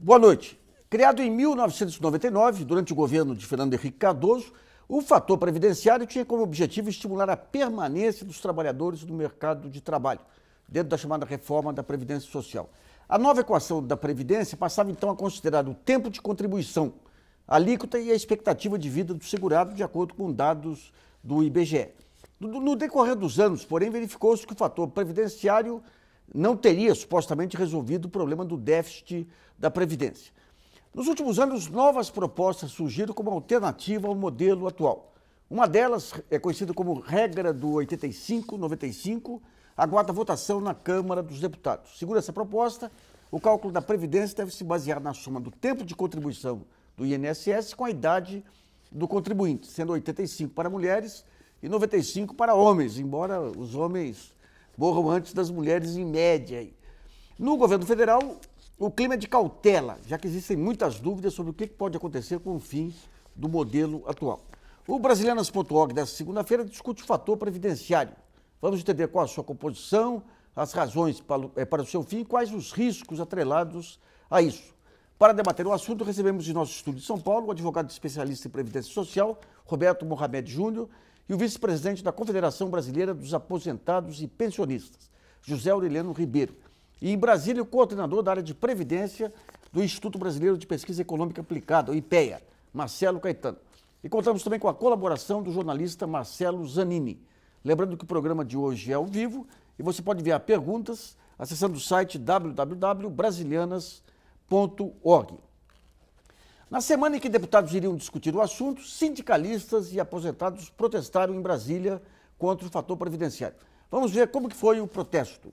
Boa noite. Criado em 1999, durante o governo de Fernando Henrique Cardoso, o fator previdenciário tinha como objetivo estimular a permanência dos trabalhadores no mercado de trabalho, dentro da chamada reforma da Previdência Social. A nova equação da Previdência passava então a considerar o tempo de contribuição, a alíquota e a expectativa de vida do segurado, de acordo com dados do IBGE. No decorrer dos anos, porém, verificou-se que o fator previdenciário não teria supostamente resolvido o problema do déficit da Previdência. Nos últimos anos, novas propostas surgiram como alternativa ao modelo atual. Uma delas é conhecida como regra do 85-95, aguarda votação na Câmara dos Deputados. Segundo essa proposta, o cálculo da Previdência deve se basear na soma do tempo de contribuição do INSS com a idade do contribuinte, sendo 85 para mulheres e 95 para homens, embora os homens morram antes das mulheres em média. No governo federal, o clima é de cautela, já que existem muitas dúvidas sobre o que pode acontecer com o fim do modelo atual. O Brasilianas.org desta segunda-feira discute o fator previdenciário. Vamos entender qual a sua composição, as razões para o seu fim e quais os riscos atrelados a isso. Para debater o assunto, recebemos em nosso estúdio de São Paulo o advogado especialista em Previdência Social, Roberto Mohamed Júnior, e o vice-presidente da Confederação Brasileira dos Aposentados e Pensionistas, José Aureliano Ribeiro. E em Brasília, o coordenador da área de Previdência do Instituto Brasileiro de Pesquisa Econômica Aplicada, o IPEA, Marcelo Caetano. E contamos também com a colaboração do jornalista Marcelo Zanini. Lembrando que o programa de hoje é ao vivo e você pode enviar perguntas acessando o site www.brasilianas.org. Na semana em que deputados iriam discutir o assunto, sindicalistas e aposentados protestaram em Brasília contra o fator previdenciário. Vamos ver como que foi o protesto.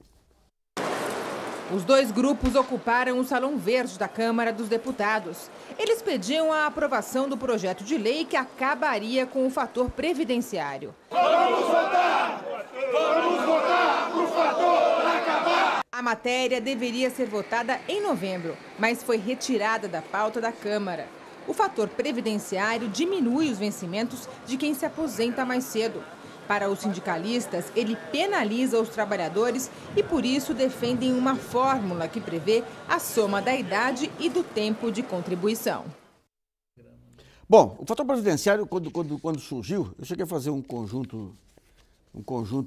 Os dois grupos ocuparam o Salão Verde da Câmara dos Deputados. Eles pediam a aprovação do projeto de lei que acabaria com o fator previdenciário. Vamos votar! Vamos votar para o fator acabar! A matéria deveria ser votada em novembro, mas foi retirada da pauta da Câmara. O fator previdenciário diminui os vencimentos de quem se aposenta mais cedo. Para os sindicalistas, ele penaliza os trabalhadores e, por isso, defendem uma fórmula que prevê a soma da idade e do tempo de contribuição. Bom, o fator previdenciário, quando surgiu, eu cheguei a fazer um conjunto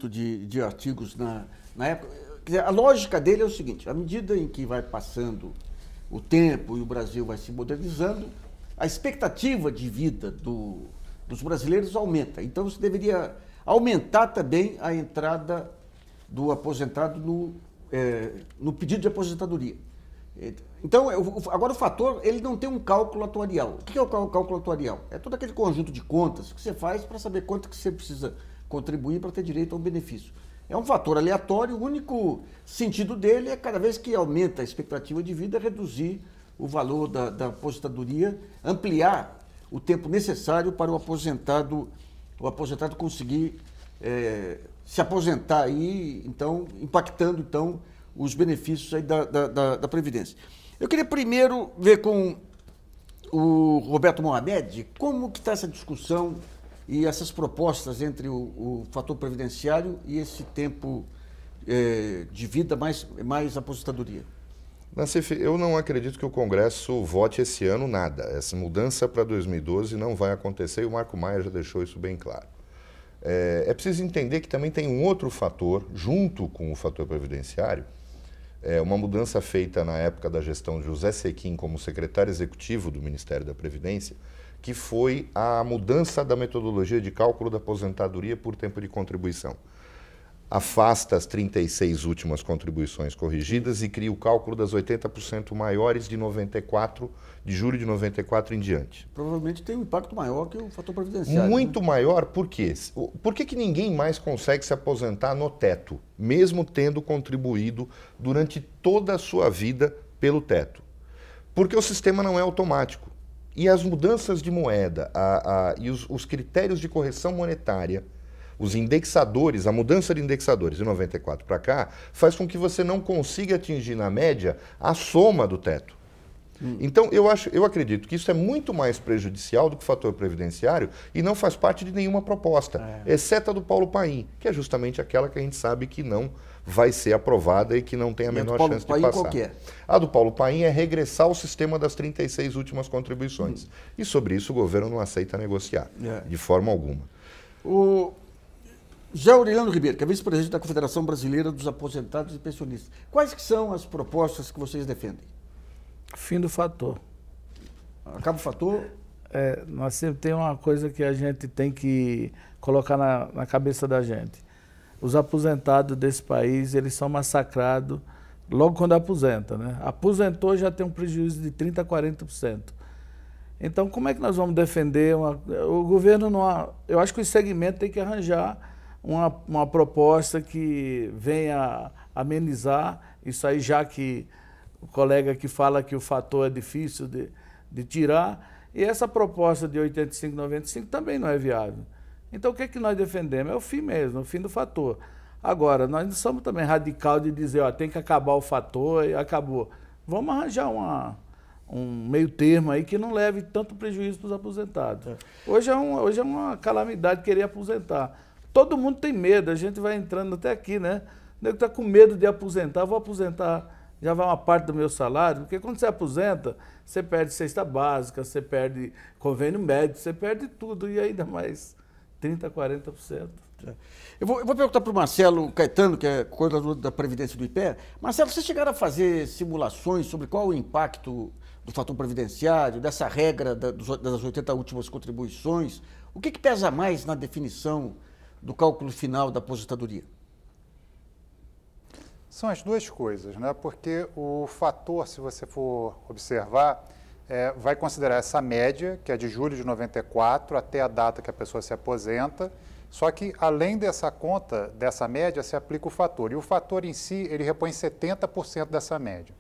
de artigos na época. Quer dizer, a lógica dele é o seguinte: à medida em que vai passando o tempo e o Brasil vai se modernizando, a expectativa de vida dos brasileiros aumenta. Então, você deveria aumentar também a entrada do aposentado no pedido de aposentadoria. Então, agora o fator, ele não tem um cálculo atuarial. O que é o cálculo atuarial? É todo aquele conjunto de contas que você faz para saber quanto que você precisa contribuir para ter direito a um benefício. É um fator aleatório, o único sentido dele é, cada vez que aumenta a expectativa de vida, reduzir o valor da aposentadoria, ampliar o tempo necessário para o aposentado conseguir se aposentar aí, então, impactando então os benefícios aí da Previdência. Eu queria primeiro ver com o Roberto Mohamed como que está essa discussão e essas propostas entre o fator previdenciário e esse tempo de vida mais aposentadoria. Nassif, eu não acredito que o Congresso vote esse ano nada. Essa mudança para 2012 não vai acontecer e o Marco Maia já deixou isso bem claro. É preciso entender que também tem um outro fator, junto com o fator previdenciário, uma mudança feita na época da gestão de José Sequim como secretário executivo do Ministério da Previdência, que foi a mudança da metodologia de cálculo da aposentadoria por tempo de contribuição. Afasta as 36 últimas contribuições corrigidas e cria o cálculo das 80% maiores de julho de 94 em diante. Provavelmente tem um impacto maior que o fator previdenciário. Muito maior, por quê? Por que ninguém mais consegue se aposentar no teto, mesmo tendo contribuído durante toda a sua vida pelo teto? Porque o sistema não é automático. E as mudanças de moeda e os critérios de correção monetária, os indexadores, a mudança de indexadores de 94 para cá, faz com que você não consiga atingir, na média, a soma do teto. Então, eu acredito que isso é muito mais prejudicial do que o fator previdenciário e não faz parte de nenhuma proposta, exceto a do Paulo Paim, que é justamente aquela que a gente sabe que não vai ser aprovada e que não tem a menor chance de passar. Qual que é? A do Paulo Paim é regressar ao sistema das 36 últimas contribuições. E sobre isso o governo não aceita negociar, de forma alguma. O José Aureliano Ribeiro, que é vice-presidente da Confederação Brasileira dos Aposentados e Pensionistas. Quais que são as propostas que vocês defendem? Fim do fator. Acaba o fator? Nós sempre tem uma coisa que a gente tem que colocar na cabeça da gente. Os aposentados desse país, eles são massacrados logo quando aposenta, né? Aposentou já tem um prejuízo de 30% a 40%. Então, como é que nós vamos defender o governo não... Eu acho que o segmento tem que arranjar uma proposta que venha amenizar isso aí, já que o colega que fala que o fator é difícil de tirar, e essa proposta de 85, 95 também não é viável. Então, o que é que nós defendemos? É o fim mesmo, o fim do fator. Agora, nós não somos também radical de dizer, ó, tem que acabar o fator e acabou. Vamos arranjar um meio termo aí que não leve tanto prejuízo para os aposentados. Hoje é uma calamidade querer aposentar. Todo mundo tem medo, a gente vai entrando até aqui, né? O nego está com medo de aposentar, vou aposentar, já vai uma parte do meu salário, porque quando você aposenta, você perde cesta básica, você perde convênio médico, você perde tudo, e ainda mais 30%, 40%. Eu vou perguntar para o Marcelo Caetano, que é coordenador da Previdência do IPE. Marcelo, vocês chegaram a fazer simulações sobre qual o impacto do fator previdenciário, dessa regra das 80 últimas contribuições? O que pesa mais na definição do cálculo final da aposentadoria? São as duas coisas, né? Porque o fator, se você for observar, vai considerar essa média, que é de julho de 94 até a data que a pessoa se aposenta, só que além dessa conta, dessa média, se aplica o fator. E o fator em si, ele repõe 70% dessa média.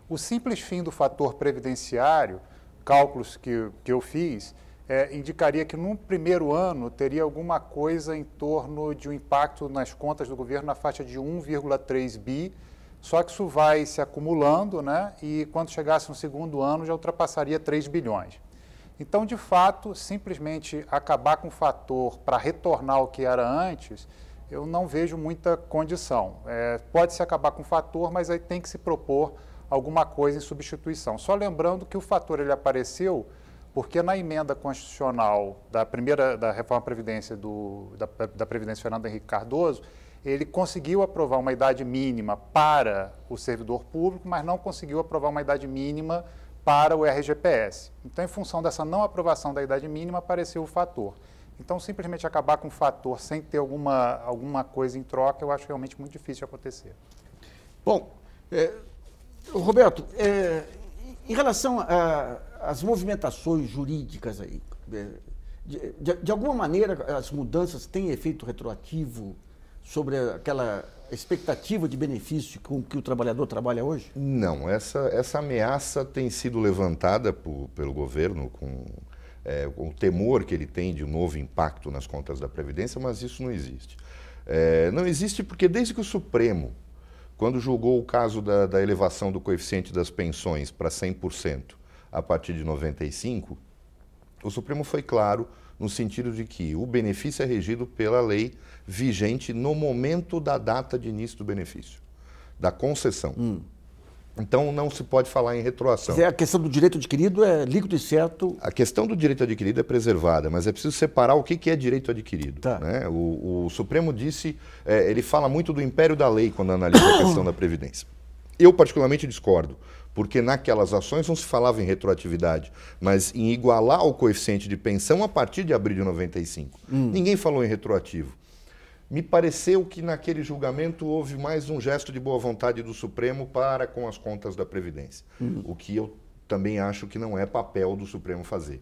O simples fim do fator previdenciário, cálculos que eu fiz, indicaria que no primeiro ano teria alguma coisa em torno de um impacto nas contas do governo na faixa de 1,3 bi, só que isso vai se acumulando, né? E quando chegasse no segundo ano já ultrapassaria 3 bilhões. Então, de fato, simplesmente acabar com o fator para retornar ao que era antes, eu não vejo muita condição. Pode-se acabar com o fator, mas aí tem que se propor alguma coisa em substituição. Só lembrando que o fator ele apareceu porque na emenda constitucional da reforma da Previdência da Previdência Fernando Henrique Cardoso, ele conseguiu aprovar uma idade mínima para o servidor público, mas não conseguiu aprovar uma idade mínima para o RGPS. Então, em função dessa não aprovação da idade mínima, apareceu o fator. Então, simplesmente acabar com o fator sem ter alguma coisa em troca, eu acho realmente muito difícil de acontecer. Bom, Roberto, em relação às movimentações jurídicas aí, de alguma maneira as mudanças têm efeito retroativo sobre aquela expectativa de benefício com que o trabalhador trabalha hoje? Não, essa ameaça tem sido levantada pelo governo com o temor que ele tem de um novo impacto nas contas da Previdência, mas isso não existe. Não existe porque desde que o Supremo, quando julgou o caso da elevação do coeficiente das pensões para 100% a partir de 95, o Supremo foi claro no sentido de que o benefício é regido pela lei vigente no momento da data de início do benefício, da concessão. Então, não se pode falar em retroação. A questão do direito adquirido é líquido e certo? A questão do direito adquirido é preservada, mas é preciso separar o que é direito adquirido. Tá. Né? O Supremo disse, ele fala muito do império da lei quando analisa a questão da Previdência. Eu, particularmente, discordo, porque naquelas ações não se falava em retroatividade, mas em igualar o coeficiente de pensão a partir de abril de 95. Ninguém falou em retroativo. Me pareceu que naquele julgamento houve mais um gesto de boa vontade do Supremo para com as contas da Previdência, o que eu também acho que não é papel do Supremo fazer.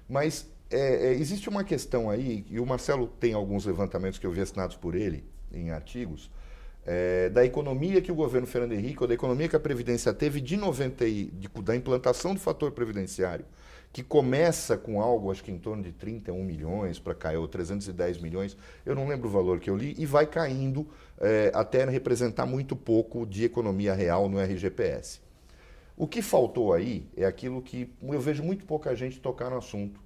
Mas existe uma questão aí, e o Marcelo tem alguns levantamentos que eu vi assinados por ele em artigos, da economia que o governo Fernando Henrique, ou da economia que a Previdência teve da implantação do fator previdenciário, que começa com algo, acho que em torno de 31 milhões para cair, ou 310 milhões, eu não lembro o valor que eu li, e vai caindo até representar muito pouco de economia real no RGPS. O que faltou aí é aquilo que eu vejo muito pouca gente tocar no assunto.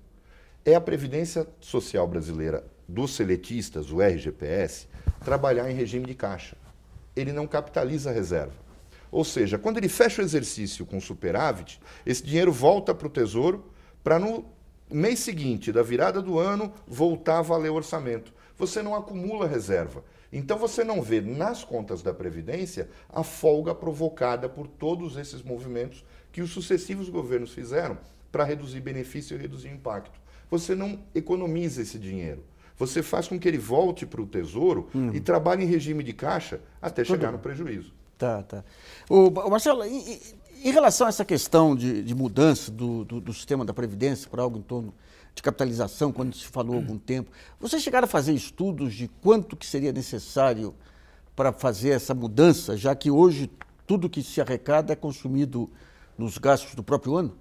É a Previdência Social Brasileira dos seletistas, o RGPS, trabalhar em regime de caixa. Ele não capitaliza a reserva. Ou seja, quando ele fecha o exercício com superávit, esse dinheiro volta para o Tesouro para no mês seguinte, da virada do ano, voltar a valer o orçamento. Você não acumula reserva. Então você não vê nas contas da Previdência a folga provocada por todos esses movimentos que os sucessivos governos fizeram para reduzir benefício e reduzir impacto. Você não economiza esse dinheiro. Você faz com que ele volte para o Tesouro e trabalhe em regime de caixa até chegar no prejuízo. Tá. Marcelo, em relação a essa questão de mudança do sistema da Previdência para algo em torno de capitalização, quando se falou há algum tempo, vocês chegaram a fazer estudos de quanto que seria necessário para fazer essa mudança, já que hoje tudo que se arrecada é consumido nos gastos do próprio ano?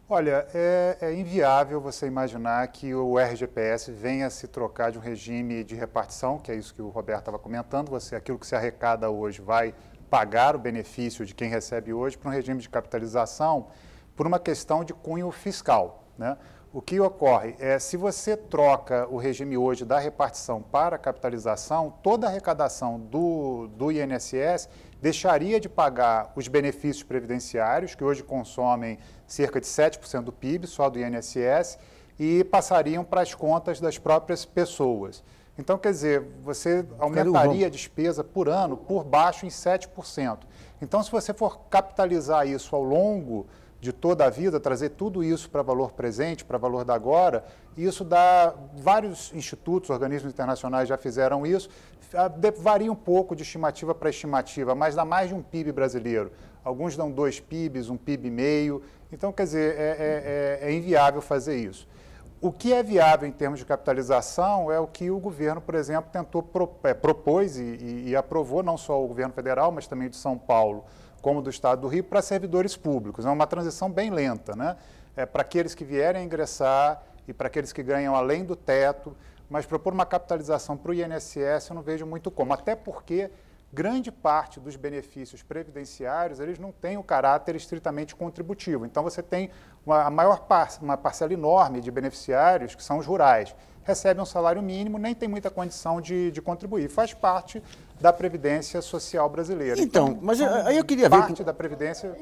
Olha, é inviável você imaginar que o RGPS venha se trocar de um regime de repartição, que é isso que o Roberto estava comentando, aquilo que se arrecada hoje vai pagar o benefício de quem recebe hoje para um regime de capitalização por uma questão de cunho fiscal, né? O que ocorre é, se você troca o regime hoje da repartição para a capitalização, toda a arrecadação do INSS deixaria de pagar os benefícios previdenciários, que hoje consomem cerca de 7% do PIB, só do INSS, e passariam para as contas das próprias pessoas. Então, quer dizer, você aumentaria a despesa por ano por baixo em 7%. Então, se você for capitalizar isso ao longo de toda a vida, trazer tudo isso para valor presente, para valor da agora, isso dá, vários institutos, organismos internacionais já fizeram isso, varia um pouco de estimativa para estimativa, mas dá mais de um PIB brasileiro. Alguns dão 2 PIBs, um PIB e meio, então, quer dizer, é inviável fazer isso. O que é viável em termos de capitalização é o que o governo, por exemplo, propôs e aprovou, não só o governo federal, mas também de São Paulo, como do Estado do Rio, para servidores públicos. É uma transição bem lenta, né? Para aqueles que vierem a ingressar e para aqueles que ganham além do teto, mas propor uma capitalização para o INSS eu não vejo muito como, até porque grande parte dos benefícios previdenciários, eles não têm o caráter estritamente contributivo. Então, você tem uma parcela enorme de beneficiários, que são os rurais, recebem um salário mínimo, nem tem muita condição de contribuir. Faz parte da Previdência Social brasileira. Então, mas aí eu queria ver... Parte da Previdência...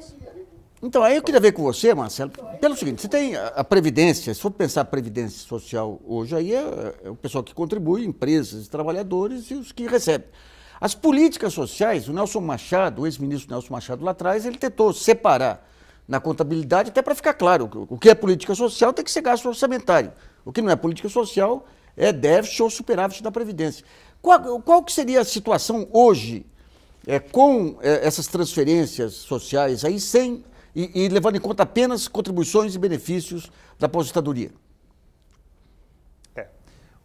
Então, aí eu queria ver com você, Marcelo, pelo seguinte, você tem a Previdência, se for pensar a Previdência Social hoje, aí é o pessoal que contribui, empresas, trabalhadores e os que recebem. As políticas sociais, o Nelson Machado, o ex-ministro Nelson Machado lá atrás, ele tentou separar na contabilidade, até para ficar claro, o que é política social tem que ser gasto orçamentário. O que não é política social é déficit ou superávit da Previdência. Qual que seria a situação hoje com essas transferências sociais aí, sem e levando em conta apenas contribuições e benefícios da aposentadoria?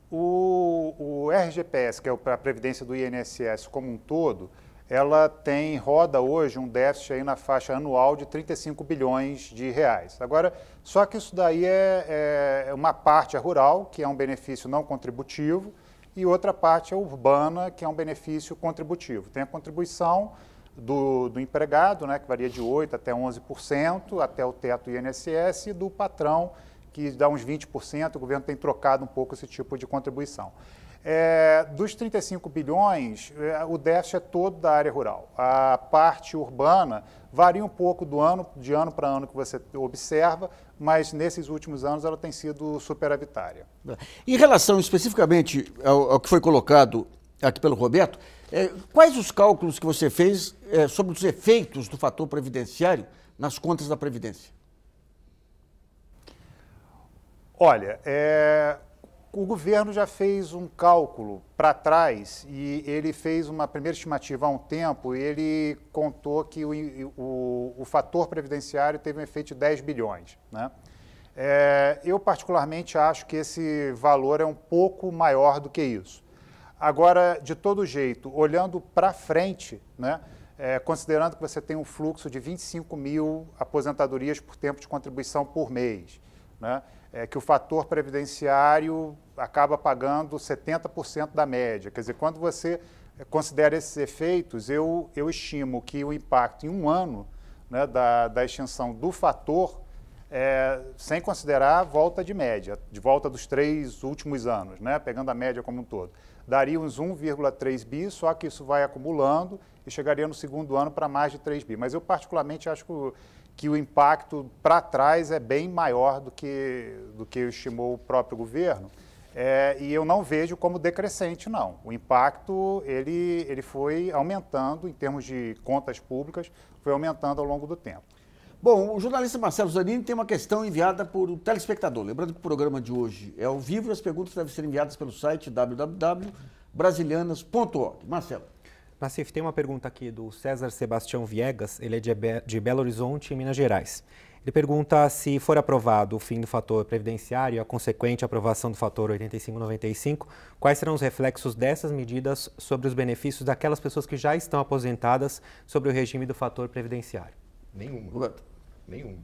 O RGPS, que é a Previdência do INSS como um todo, ela roda hoje um déficit aí na faixa anual de 35 bilhões de reais. Agora, só que isso daí é uma parte rural, que é um benefício não contributivo, e outra parte é urbana, que é um benefício contributivo. Tem a contribuição do empregado, né, que varia de 8% até 11%, até o teto do INSS, e do patrão, que dá uns 20%, o governo tem trocado um pouco esse tipo de contribuição. Dos 35 bilhões, o déficit é todo da área rural. A parte urbana varia um pouco de ano para ano que você observa, mas nesses últimos anos ela tem sido superavitária. Em relação especificamente ao que foi colocado aqui pelo Roberto, quais os cálculos que você fez sobre os efeitos do fator previdenciário nas contas da Previdência? Olha, o governo já fez um cálculo para trás e ele fez uma primeira estimativa há um tempo e ele contou que o fator previdenciário teve um efeito de 10 bilhões. Né? Eu particularmente acho que esse valor é um pouco maior do que isso. Agora, de todo jeito, olhando para frente, né, considerando que você tem um fluxo de 25 mil aposentadorias por tempo de contribuição por mês, né, que o fator previdenciário acaba pagando 70% da média. Quer dizer, quando você considera esses efeitos, eu estimo que o impacto em um ano, né, da extinção do fator, sem considerar a volta de média, de volta dos 3 últimos anos, né, pegando a média como um todo, daria uns 1,3 bi, só que isso vai acumulando e chegaria no segundo ano para mais de 3 bi. Mas eu particularmente acho que o impacto para trás é bem maior do que estimou o próprio governo. E eu não vejo como decrescente, não. O impacto ele foi aumentando em termos de contas públicas, foi aumentando ao longo do tempo. Bom, o jornalista Marcelo Zanini tem uma questão enviada por um telespectador. Lembrando que o programa de hoje é ao vivo e as perguntas devem ser enviadas pelo site www.brasilianas.org. Marcelo. Nassif, tem uma pergunta aqui do César Sebastião Viegas, ele é de Belo Horizonte, em Minas Gerais. Ele pergunta se for aprovado o fim do fator previdenciário e a consequente aprovação do fator 85/95, quais serão os reflexos dessas medidas sobre os benefícios daquelas pessoas que já estão aposentadas sobre o regime do fator previdenciário? Nenhuma. Nenhuma.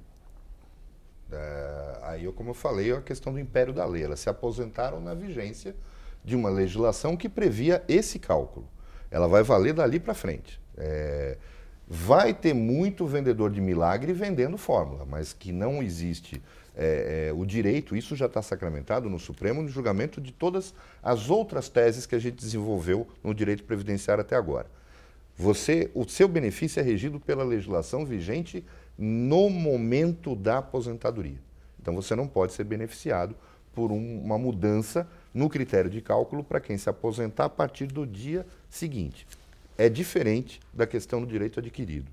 Aí, como eu falei, é a questão do império da lei. Elas se aposentaram na vigência de uma legislação que previa esse cálculo. Ela vai valer dali para frente. Vai ter muito vendedor de milagre vendendo fórmula, mas que não existe o direito, isso já está sacramentado no Supremo, no julgamento de todas as outras teses que a gente desenvolveu no direito previdenciário até agora. O seu benefício é regido pela legislação vigente no momento da aposentadoria. Então você não pode ser beneficiado por uma mudança no critério de cálculo para quem se aposentar a partir do dia seguinte. É diferente da questão do direito adquirido.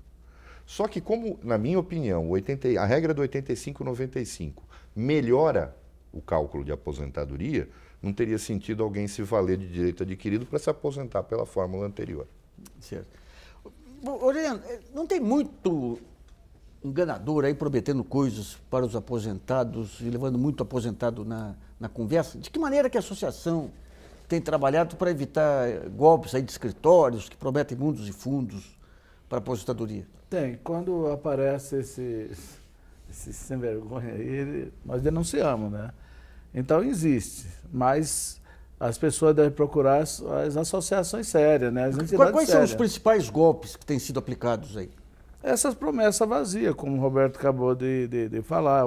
Só que como, na minha opinião, a regra do 85/95 melhora o cálculo de aposentadoria, não teria sentido alguém se valer de direito adquirido para se aposentar pela fórmula anterior. Certo. Oriana, não tem muito enganador aí prometendo coisas para os aposentados e levando muito aposentado na conversa? De que maneira que a associação tem trabalhado para evitar golpes aí de escritórios que prometem mundos e fundos para a aposentadoria? Tem. Quando aparece esse sem vergonha aí, nós denunciamos, né? Então existe, mas as pessoas devem procurar as associações sérias, né? As entidades Quais são os principais golpes que têm sido aplicados aí? Essas promessas vazias, como o Roberto acabou de falar.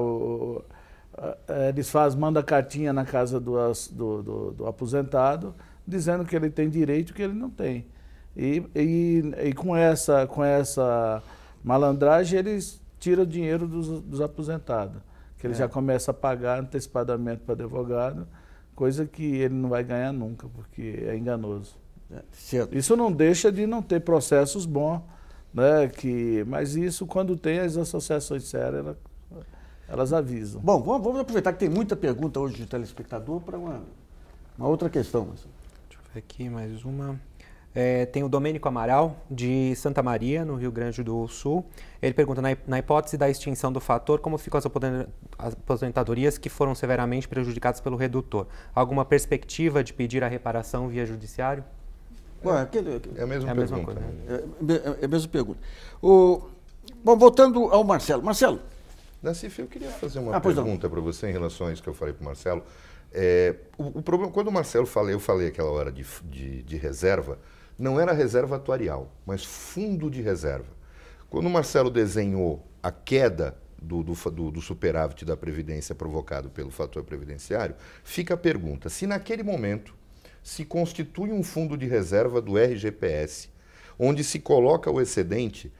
Eles mandam cartinha na casa do aposentado, dizendo que ele tem direito que ele não tem. E com essa malandragem, eles tiram o dinheiro dos aposentados, que ele já começa a pagar antecipadamente para advogado, coisa que ele não vai ganhar nunca, porque é enganoso. Certo. Isso não deixa de não ter processos bons, né? Mas isso, quando tem as associações sérias, elas avisam. Bom, vamos aproveitar que tem muita pergunta hoje de telespectador para uma outra questão. Deixa eu ver aqui mais uma. Tem o Domênico Amaral, de Santa Maria, no Rio Grande do Sul. Ele pergunta, na hipótese da extinção do fator, como ficam as aposentadorias que foram severamente prejudicadas pelo redutor? Alguma perspectiva de pedir a reparação via judiciário? É a mesma pergunta. Coisa, né? É a mesma pergunta. Bom, voltando ao Marcelo. Marcelo. Nassif, eu queria fazer uma pergunta para você em relação a isso que eu falei para o Marcelo. O problema, quando o Marcelo eu falei aquela hora de reserva, não era reserva atuarial, mas fundo de reserva. Quando o Marcelo desenhou a queda do superávit da Previdência provocado pelo fator previdenciário, fica a pergunta, se naquele momento se constitui um fundo de reserva do RGPS, onde se coloca o excedente,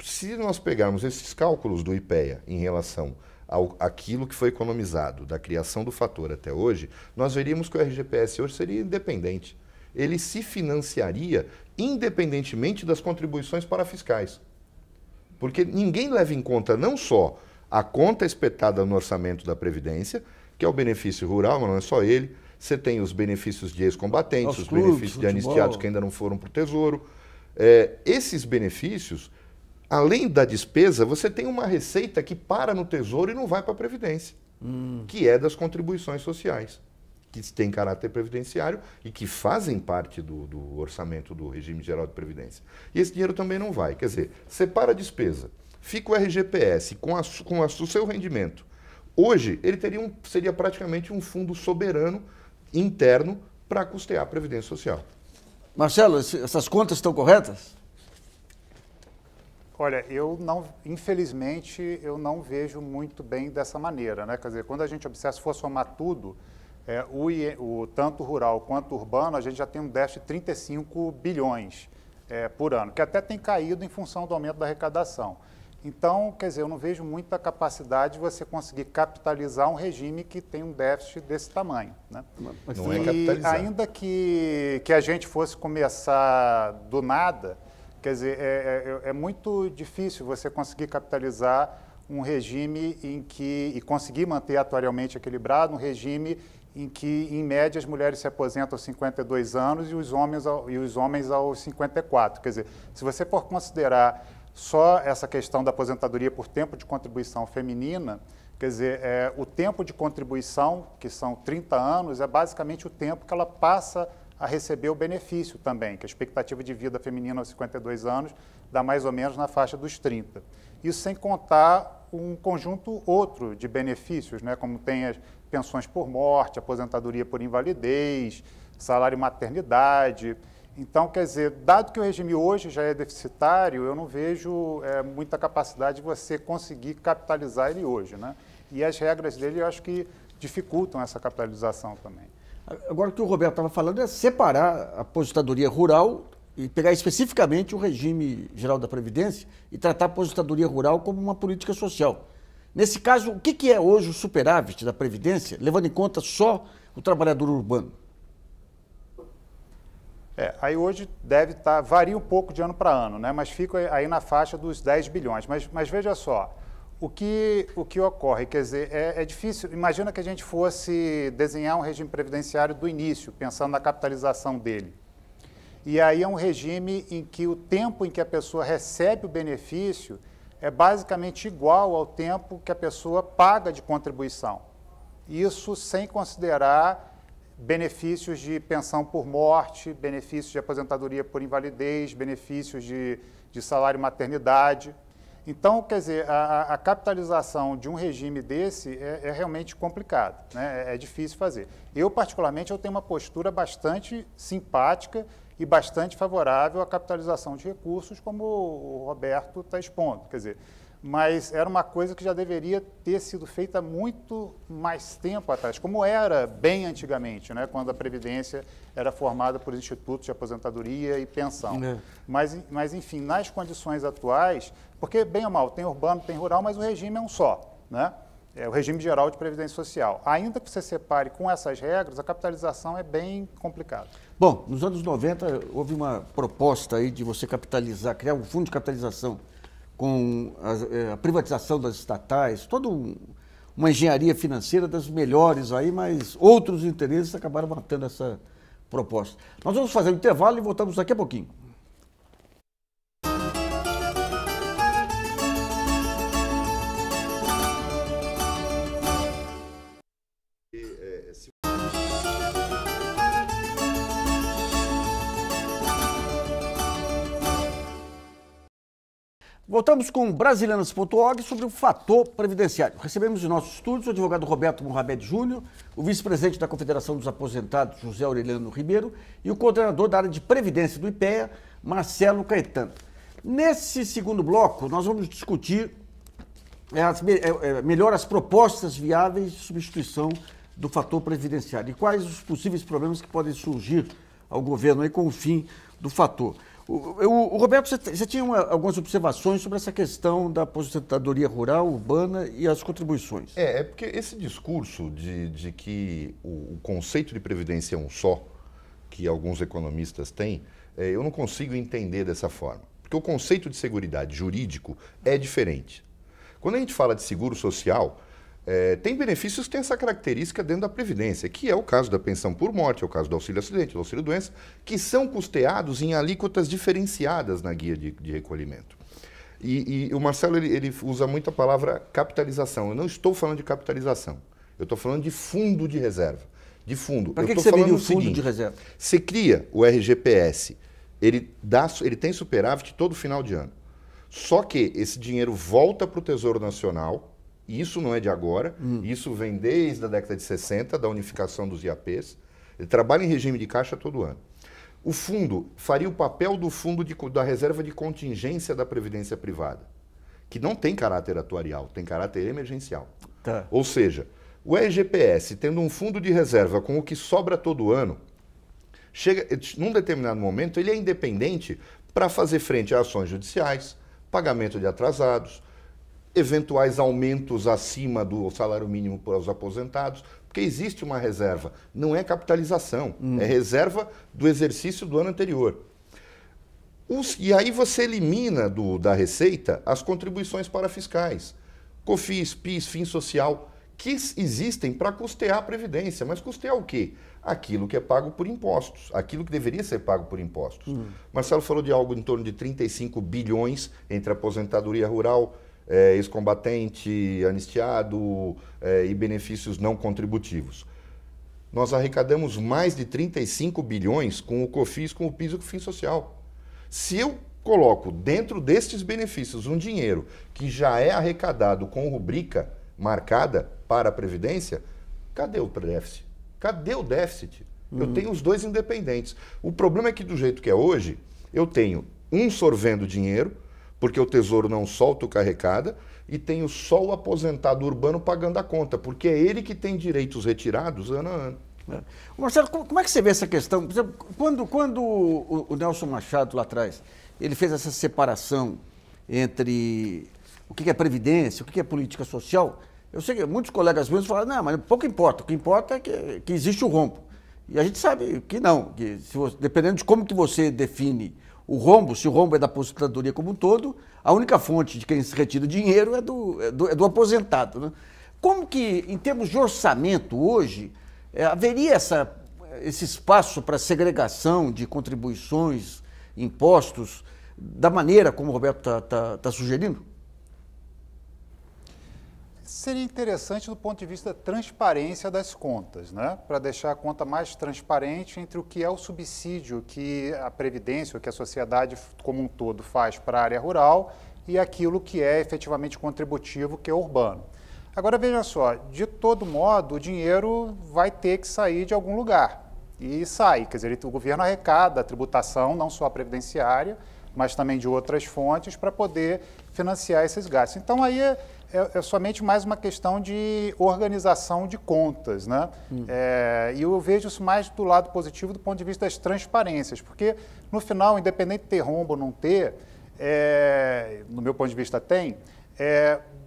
se nós pegarmos esses cálculos do IPEA em relação àquilo que foi economizado da criação do fator até hoje, nós veríamos que o RGPS hoje seria independente. Ele se financiaria independentemente das contribuições parafiscais. Porque ninguém leva em conta não só a conta espetada no orçamento da Previdência, que é o benefício rural, mas não é só ele. Você tem os benefícios de ex-combatentes, os benefícios de anistiados que ainda não foram para o Tesouro. Esses benefícios, além da despesa, você tem uma receita que para no Tesouro e não vai para a Previdência, que é das contribuições sociais, que têm caráter previdenciário e que fazem parte do orçamento do regime geral de Previdência. E esse dinheiro também não vai. Quer dizer, separa a despesa, fica o RGPS com o seu rendimento. Hoje, ele seria praticamente um fundo soberano interno para custear a Previdência Social. Marcelo, essas contas estão corretas? Olha, infelizmente, eu não vejo muito bem dessa maneira, né? Quer dizer, quando a gente observa, se for somar tudo, tanto rural quanto urbano, a gente já tem um déficit de 35 bilhões por ano, que até tem caído em função do aumento da arrecadação. Então, quer dizer, eu não vejo muita capacidade de você conseguir capitalizar um regime que tem um déficit desse tamanho, né? Não é capitalizar. Ainda que a gente fosse começar do nada, quer dizer, é muito difícil você conseguir capitalizar um regime e conseguir manter atuarialmente equilibrado um regime em que, em média, as mulheres se aposentam aos 52 anos e os homens aos 54. Quer dizer, se você for considerar só essa questão da aposentadoria por tempo de contribuição feminina, quer dizer, o tempo de contribuição, que são 30 anos, é basicamente o tempo que ela passa a receber o benefício também, que a expectativa de vida feminina aos 52 anos dá mais ou menos na faixa dos 30. Isso sem contar um conjunto outro de benefícios, né, como tem as pensões por morte, aposentadoria por invalidez, salário maternidade. Então, quer dizer, dado que o regime hoje já é deficitário, eu não vejo muita capacidade de você conseguir capitalizar ele hoje, né? E as regras dele eu acho que dificultam essa capitalização também. Agora, o que o Roberto estava falando é separar a aposentadoria rural e pegar especificamente o regime geral da Previdência e tratar a aposentadoria rural como uma política social. Nesse caso, o que é hoje o superávit da Previdência, levando em conta só o trabalhador urbano? Aí hoje deve estar, varia um pouco de ano para ano, né? Mas fica aí na faixa dos 10 bilhões. Mas veja só, o que ocorre, quer dizer, é difícil. Imagina que a gente fosse desenhar um regime previdenciário do início, pensando na capitalização dele. E aí é um regime em que o tempo em que a pessoa recebe o benefício é basicamente igual ao tempo que a pessoa paga de contribuição. Isso sem considerar benefícios de pensão por morte, benefícios de aposentadoria por invalidez, benefícios de salário maternidade. Então, quer dizer, a capitalização de um regime desse é realmente complicado, né? É difícil fazer. Eu, particularmente, tenho uma postura bastante simpática e bastante favorável à capitalização de recursos, como o Roberto está expondo. Quer dizer, mas era uma coisa que já deveria ter sido feita há muito mais tempo atrás, como era bem antigamente, né, quando a Previdência era formada por institutos de aposentadoria e pensão. Mas, enfim, nas condições atuais, porque, bem ou mal, tem urbano, tem rural, mas o regime é um só, né? É o regime geral de Previdência Social. Ainda que você separe com essas regras, a capitalização é bem complicada. Bom, nos anos 90, houve uma proposta aí de você capitalizar, criar um fundo de capitalização com a privatização das estatais, toda uma engenharia financeira das melhores aí, mas outros interesses acabaram matando essa proposta. Nós vamos fazer um intervalo e voltamos daqui a pouquinho. Voltamos com Brasilianas.org sobre o fator previdenciário. Recebemos em nossos estúdios o advogado Roberto Mohamed Júnior, o vice-presidente da Confederação dos Aposentados, José Aureliano Ribeiro, e o coordenador da área de Previdência do IPEA, Marcelo Caetano. Nesse segundo bloco, nós vamos discutir melhor as propostas viáveis de substituição do fator previdenciário e quais os possíveis problemas que podem surgir ao governo aí com o fim do fator. O Roberto, você tinha algumas observações sobre essa questão da aposentadoria rural, urbana e as contribuições. É porque esse discurso de que o conceito de previdência é um só, que alguns economistas têm, eu não consigo entender dessa forma. Porque o conceito de seguridade jurídico é diferente. Quando a gente fala de seguro social, tem benefícios que têm essa característica dentro da Previdência, que é o caso da pensão por morte, é o caso do auxílio-acidente, do auxílio-doença, que são custeados em alíquotas diferenciadas na guia de recolhimento. E o Marcelo ele usa muito a palavra capitalização. Eu não estou falando de capitalização, eu estou falando de fundo de reserva. De fundo. Para que você veria o fundo de reserva? Você cria o RGPS, ele tem superávit todo final de ano. Só que esse dinheiro volta para o Tesouro Nacional. Isso não é de agora, isso vem desde a década de 60, da unificação dos IAPs. Ele trabalha em regime de caixa todo ano. O fundo faria o papel do fundo da reserva de contingência da Previdência Privada, que não tem caráter atuarial, tem caráter emergencial. Tá. Ou seja, o EGPS, tendo um fundo de reserva com o que sobra todo ano, chega, num determinado momento, ele é independente para fazer frente a ações judiciais, pagamento de atrasados, eventuais aumentos acima do salário mínimo para os aposentados, porque existe uma reserva, não é capitalização, é reserva do exercício do ano anterior. E aí você elimina da Receita as contribuições parafiscais, COFINS, PIS, FINS Social, que existem para custear a Previdência. Mas custear o quê? Aquilo que é pago por impostos, aquilo que deveria ser pago por impostos. Marcelo falou de algo em torno de 35 bilhões entre aposentadoria rural, ex-combatente, anistiado e benefícios não contributivos. Nós arrecadamos mais de 35 bilhões com o COFINS, com o PIS e com o FINS Social. Se eu coloco dentro destes benefícios um dinheiro que já é arrecadado com rubrica marcada para a Previdência, cadê o déficit? Cadê o déficit? Eu tenho os dois independentes. O problema é que, do jeito que é hoje, eu tenho um sorvendo dinheiro, porque o Tesouro não solta o que arrecada, e tenho só o aposentado urbano pagando a conta, porque é ele que tem direitos retirados ano a ano. Marcelo, como é que você vê essa questão? Por exemplo, quando o Nelson Machado, lá atrás, ele fez essa separação entre o que é previdência, o que é política social, eu sei que muitos colegas meus falaram, não, mas pouco importa, o que importa é que existe o rombo. E a gente sabe que não, que dependendo de como que você define o rombo, se o rombo é da aposentadoria como um todo, a única fonte de quem se retira dinheiro é do aposentado. Né? Como que, em termos de orçamento hoje, haveria esse espaço para segregação de contribuições, impostos, da maneira como o Roberto está sugerindo? Seria interessante do ponto de vista da transparência das contas, né? Para deixar a conta mais transparente entre o que é o subsídio que a Previdência, ou que a sociedade como um todo faz para a área rural e aquilo que é efetivamente contributivo, que é urbano. Agora, veja só, de todo modo, o dinheiro vai ter que sair de algum lugar. E sai, quer dizer, o governo arrecada a tributação, não só a previdenciária, mas também de outras fontes, para poder financiar esses gastos. Então, aí é somente mais uma questão de organização de contas, né? E eu vejo isso mais do lado positivo do ponto de vista das transparências, porque, no final, independente de ter rombo ou não ter, no meu ponto de vista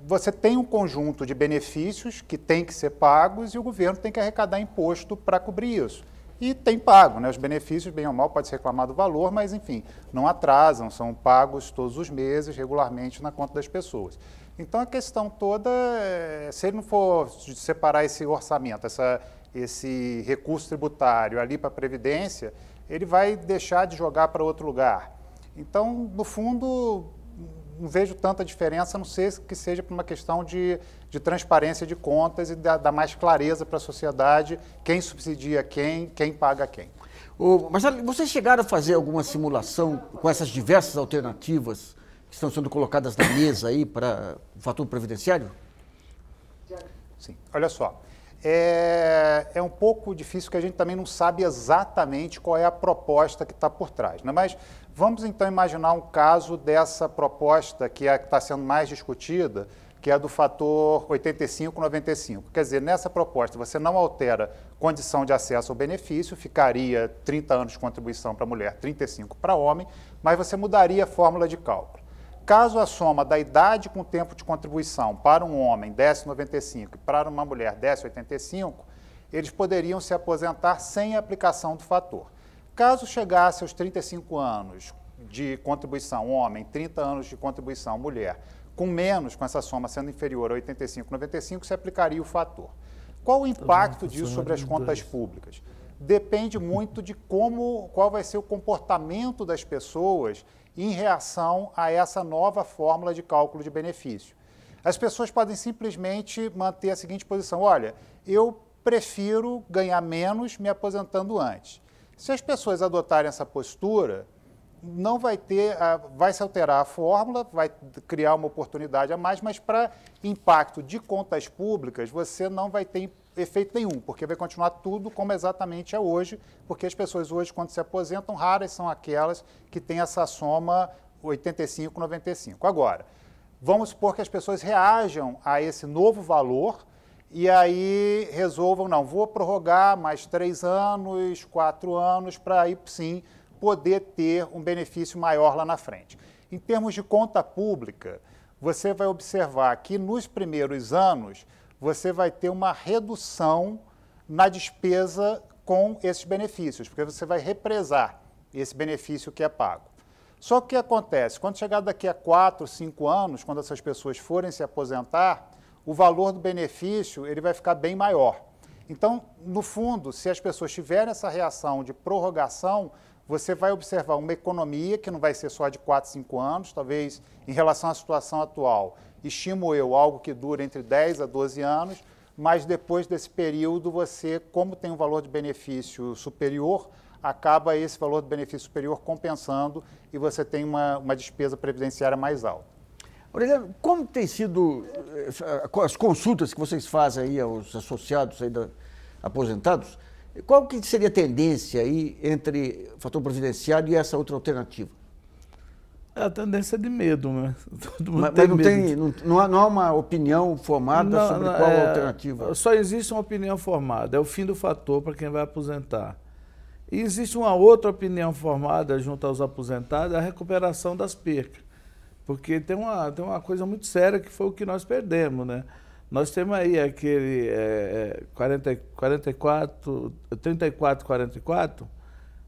você tem um conjunto de benefícios que tem que ser pagos e o governo tem que arrecadar imposto para cobrir isso. E tem pago, né? Os benefícios, bem ou mal, pode ser reclamado o valor, mas, enfim, não atrasam, são pagos todos os meses, regularmente, na conta das pessoas. Então, a questão toda, se ele não for separar esse orçamento, esse recurso tributário ali para a Previdência, ele vai deixar de jogar para outro lugar. Então, no fundo, não vejo tanta diferença, a não ser que seja por uma questão de transparência de contas e dar mais clareza para a sociedade quem subsidia quem paga quem. Marcelo, vocês chegaram a fazer alguma simulação com essas diversas alternativas que estão sendo colocadas na mesa aí para o fator previdenciário? Sim, olha só. É um pouco difícil que a gente também não sabe exatamente qual é a proposta que está por trás, né? Mas vamos então imaginar um caso dessa proposta que está sendo mais discutida, que é a do fator 85-95. Quer dizer, nessa proposta você não altera condição de acesso ao benefício, ficaria 30 anos de contribuição para mulher, 35 para homem, mas você mudaria a fórmula de cálculo. Caso a soma da idade com o tempo de contribuição para um homem desse 95 e para uma mulher desse 85, eles poderiam se aposentar sem a aplicação do fator. Caso chegasse aos 35 anos de contribuição homem, 30 anos de contribuição mulher, com menos, com essa soma sendo inferior a 85-95, se aplicaria o fator. Qual o impacto disso sobre as contas públicas? Depende muito de qual vai ser o comportamento das pessoas em reação a essa nova fórmula de cálculo de benefício. As pessoas podem simplesmente manter a seguinte posição: olha, eu prefiro ganhar menos me aposentando antes. Se as pessoas adotarem essa postura, não vai ter, vai se alterar a fórmula, vai criar uma oportunidade a mais, mas para impacto de contas públicas, você não vai ter efeito nenhum, porque vai continuar tudo como exatamente é hoje, porque as pessoas hoje, quando se aposentam, raras são aquelas que têm essa soma 85-95. Agora, vamos supor que as pessoas reajam a esse novo valor e aí resolvam, não, vou prorrogar mais 3 anos, 4 anos, para aí sim poder ter um benefício maior lá na frente. Em termos de conta pública, você vai observar que nos primeiros anos você vai ter uma redução na despesa com esses benefícios, porque você vai represar esse benefício que é pago. Só que o que acontece? Quando chegar daqui a 4, 5 anos, quando essas pessoas forem se aposentar, o valor do benefício ele vai ficar bem maior. Então, no fundo, se as pessoas tiverem essa reação de prorrogação, você vai observar uma economia que não vai ser só de 4, 5 anos, talvez em relação à situação atual, estimo eu algo que dura entre 10 a 12 anos, mas depois desse período você, como tem um valor de benefício superior, acaba esse valor de benefício superior compensando e você tem uma despesa previdenciária mais alta. Aureliano, como tem sido as consultas que vocês fazem aí aos associados aí aposentados? Qual que seria a tendência aí entre o fator previdenciário e essa outra alternativa? É a tendência de medo, né? Mas não há uma opinião formada sobre qual a alternativa? Só existe uma opinião formada, é o fim do fator para quem vai aposentar. E existe uma outra opinião formada junto aos aposentados, a recuperação das percas. Porque tem uma coisa muito séria que foi o que nós perdemos, né? Nós temos aí aquele 3444,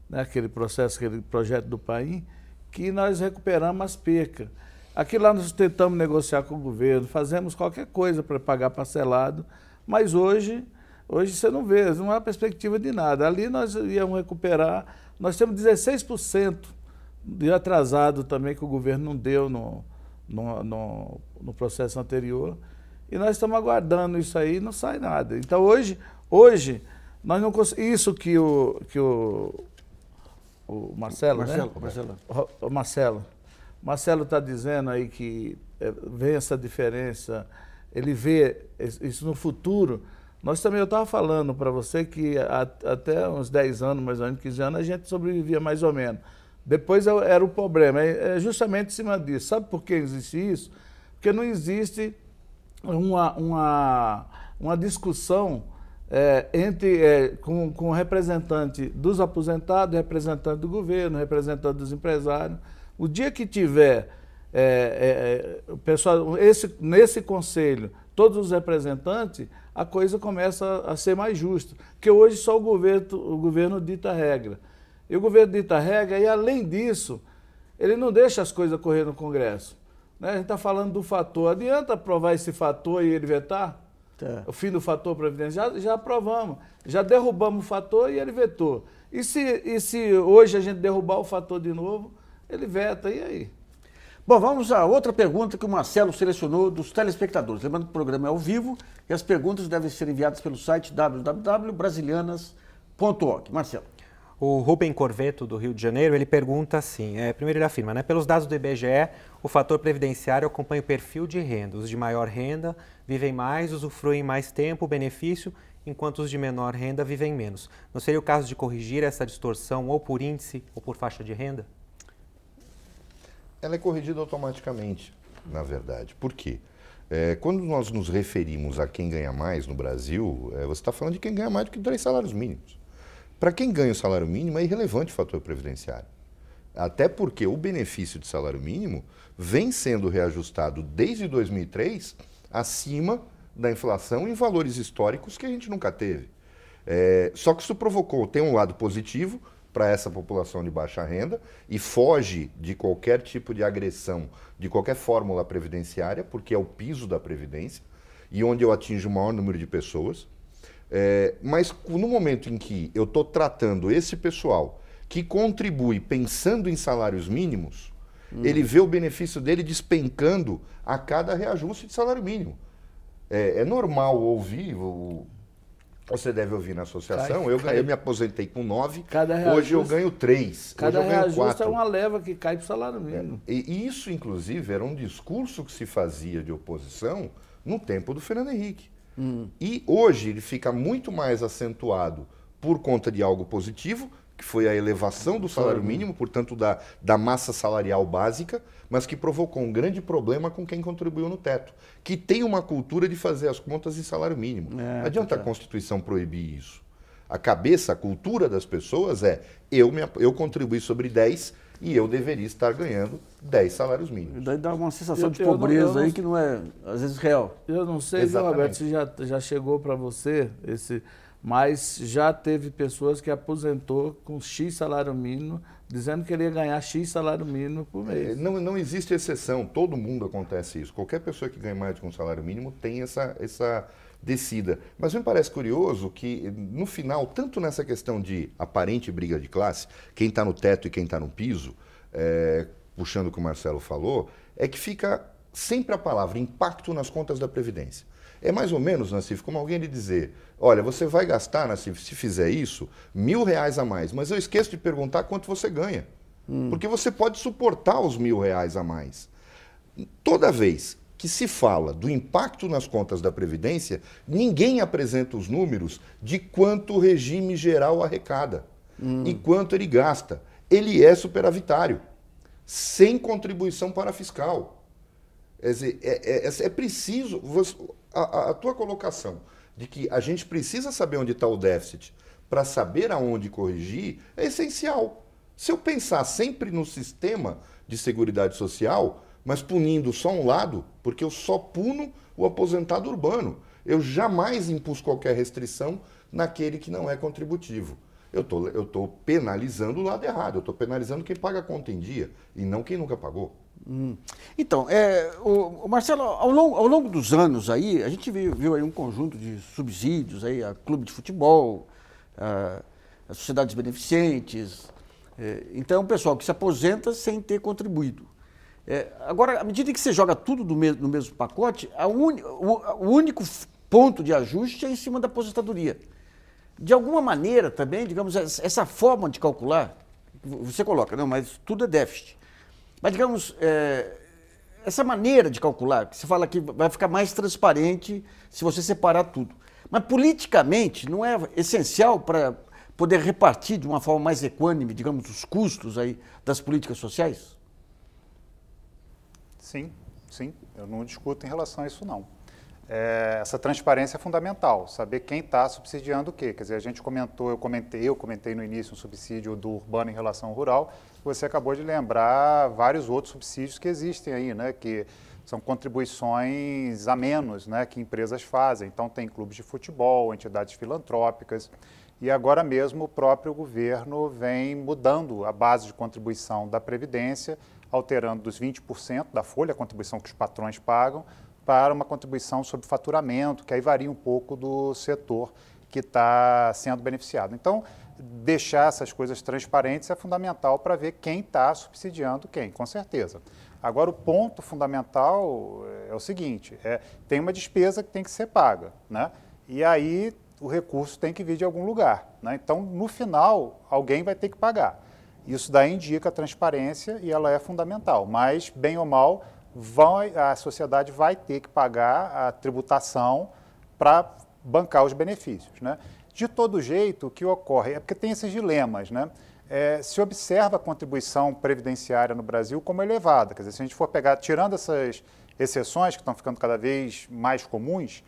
né? Aquele projeto do PAIN, que nós recuperamos as percas. Aqui lá nós tentamos negociar com o governo, fazemos qualquer coisa para pagar parcelado, mas hoje você não vê, não há perspectiva de nada. Ali nós íamos recuperar, nós temos 16% de atrasado também que o governo não deu no processo anterior. E nós estamos aguardando isso aí e não sai nada. Então hoje nós não conseguimos. Isso que o Marcelo, né? Marcelo está dizendo aí que vê essa diferença, ele vê isso no futuro. Nós também, eu estava falando para você que até uns 10 anos, mais ou menos 15 anos, a gente sobrevivia mais ou menos. Depois era o problema, é justamente em cima disso. Sabe por que existe isso? Porque não existe uma discussão com o representante dos aposentados, representante do governo, representante dos empresários. O dia que tiver o pessoal, nesse conselho, todos os representantes, a coisa começa a ser mais justa. Porque hoje só o governo dita a regra. E o governo dita a regra, e além disso, ele não deixa as coisas correr no Congresso. Né? A gente está falando do fator. Adianta aprovar esse fator e ele vetar? Tá. O fim do fator previdenciário? Já aprovamos. Já derrubamos o fator e ele vetou. E se hoje a gente derrubar o fator de novo, ele veta. E aí? Bom, vamos a outra pergunta que o Marcelo selecionou dos telespectadores. Lembrando que o programa é ao vivo e as perguntas devem ser enviadas pelo site www.brasilianas.org. Marcelo. O Rubem Corveto, do Rio de Janeiro, ele pergunta assim, primeiro ele afirma, né, pelos dados do IBGE, o fator previdenciário acompanha o perfil de renda. Os de maior renda vivem mais, usufruem mais tempo, benefício, enquanto os de menor renda vivem menos. Não seria o caso de corrigir essa distorção ou por índice ou por faixa de renda? Ela é corrigida automaticamente, na verdade. Por quê? Quando nós nos referimos a quem ganha mais no Brasil, você está falando de quem ganha mais do que 3 salários mínimos. Para quem ganha o salário mínimo é irrelevante o fator previdenciário. Até porque o benefício de salário mínimo vem sendo reajustado desde 2003 acima da inflação em valores históricos que a gente nunca teve. Só que isso tem um lado positivo para essa população de baixa renda e foge de qualquer tipo de agressão, de qualquer fórmula previdenciária, porque é o piso da Previdência e onde eu atinjo o maior número de pessoas. Mas no momento em que eu estou tratando esse pessoal que contribui pensando em salários mínimos, ele vê o benefício dele despencando a cada reajuste de salário mínimo. É normal ouvir Você deve ouvir na associação, eu me aposentei com 9, hoje eu ganho 3, cada hoje eu ganho 4. é uma leva que cai para o salário mínimo. E isso, inclusive, era um discurso que se fazia de oposição no tempo do Fernando Henrique. E hoje ele fica muito mais acentuado por conta de algo positivo, que foi a elevação do salário mínimo, portanto da massa salarial básica, mas que provocou um grande problema com quem contribuiu no teto, que tem uma cultura de fazer as contas em salário mínimo. Não adianta a Constituição proibir isso. A cultura das pessoas é eu contribuí sobre 10 e eu deveria estar ganhando 10 salários mínimos. Daí dá uma sensação de pobreza aí que não é, às vezes, real. Eu não sei, viu, Roberto, se já chegou para você mas já teve pessoas que aposentou com X salário mínimo, dizendo que ele ia ganhar X salário mínimo por mês. Não existe exceção, todo mundo acontece isso. Qualquer pessoa que ganha mais de um salário mínimo tem essa descida. Mas me parece curioso que, no final, tanto nessa questão de aparente briga de classe, quem está no teto e quem está no piso, puxando o que o Marcelo falou, é que fica sempre a palavra impacto nas contas da Previdência. É mais ou menos, Nassif, como alguém lhe dizer, olha, você vai gastar, Nassif, se fizer isso, R$1.000 a mais, mas eu esqueço de perguntar quanto você ganha. Porque você pode suportar os R$1.000 a mais. Toda vez que se fala do impacto nas contas da Previdência, ninguém apresenta os números de quanto o regime geral arrecada e quanto ele gasta. Ele é superavitário, sem contribuição para fiscal. Quer dizer, é preciso... A tua colocação de que a gente precisa saber onde está o déficit para saber aonde corrigir é essencial. Se eu pensar sempre no sistema de seguridade social, mas punindo só um lado, porque eu só puno o aposentado urbano, eu jamais impus qualquer restrição naquele que não é contributivo. Eu tô penalizando o lado errado, eu estou penalizando quem paga a conta em dia e não quem nunca pagou. Então, o Marcelo, ao longo dos anos aí, a gente viu aí um conjunto de subsídios, aí, a clube de futebol, as sociedades beneficentes, então o pessoal que se aposenta sem ter contribuído. Agora, à medida que você joga tudo no mesmo pacote, o único ponto de ajuste é em cima da aposentadoria. De alguma maneira também, digamos, essa forma de calcular, você coloca, não, mas tudo é déficit. Mas, digamos, essa maneira de calcular, que você fala que vai ficar mais transparente se você separar tudo. Mas, politicamente, não é essencial para poder repartir de uma forma mais equânime, digamos, os custos aí das políticas sociais? Sim, eu não discuto em relação a isso, não. Essa transparência é fundamental, saber quem está subsidiando o quê. Quer dizer, eu comentei no início um subsídio do urbano em relação ao rural, você acabou de lembrar vários outros subsídios que existem aí, né, que são contribuições a menos, né, que empresas fazem. Então, tem clubes de futebol, entidades filantrópicas, e agora mesmo o próprio governo vem mudando a base de contribuição da Previdência, alterando dos 20% da folha, a contribuição que os patrões pagam, para uma contribuição sobre faturamento, que aí varia um pouco do setor que está sendo beneficiado. Então, deixar essas coisas transparentes é fundamental para ver quem está subsidiando quem, com certeza. Agora, o ponto fundamental é o seguinte, tem uma despesa que tem que ser paga, né? E aí o recurso tem que vir de algum lugar, né? Então, no final, alguém vai ter que pagar. Isso daí indica a transparência e ela é fundamental, mas, bem ou mal, a sociedade vai ter que pagar a tributação para bancar os benefícios, né? De todo jeito, o que ocorre é porque tem esses dilemas, né? Se observa a contribuição previdenciária no Brasil como elevada. Quer dizer, se a gente for pegar, tirando essas exceções que estão ficando cada vez mais comuns,